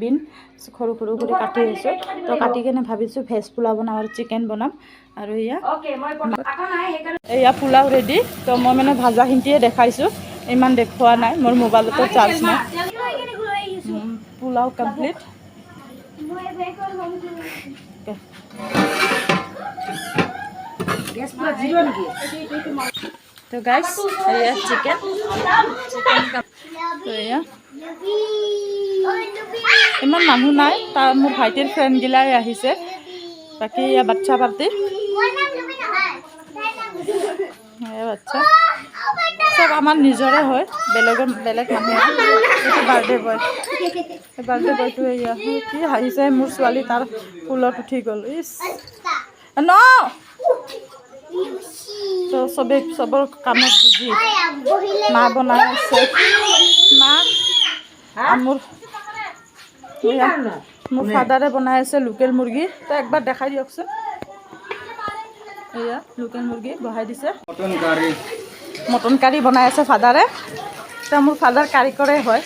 bin সৰু সৰু কৰি কাটি আছোঁ তো কাটি কেনে ভাবিছোঁ ভেজ পোলাও বনাম আৰু চিকেন বনাম আৰু এয়া পোলাও ৰেডি তো মই মানে ভাজাখিনিয়ে দেখাইছোঁ ইমান দেখুওৱা নাই মোৰ মোবাইলতো চাৰ্জ নাই পোলাও কমপ্লিট তো গাইজ এয়া চিকেন তো এয়া ইমান মানুহ নাই তাৰ মোৰ ভাইটিৰ ফ্ৰেণ্ডগিলাই আহিছে বাকী এয়া বাচ্চা পাৰ্টি বাচ্চা চব আমাৰ নিজৰে হয় বেলেগ মানুহ এইটো বাৰ্থডে বয় বাৰ্থডে বয়টো এয়া কি হাঁহিছে মোৰ ছোৱালী তাৰ ফুলত উঠি গ'ল ইছ ন তো চবৰ কামত বিজি মা বনাই আছে মা মোৰ ফাদাৰে বনাই আছে লোকেল মুৰ্গী তো একবাৰ দেখাই দিয়কচোন এয়া লোকেল মুৰ্গী বহাই দিছে মটন কাৰী বনাই আছে ফাদাৰে তো মোৰ ফাদাৰ কাৰিকৰে হয়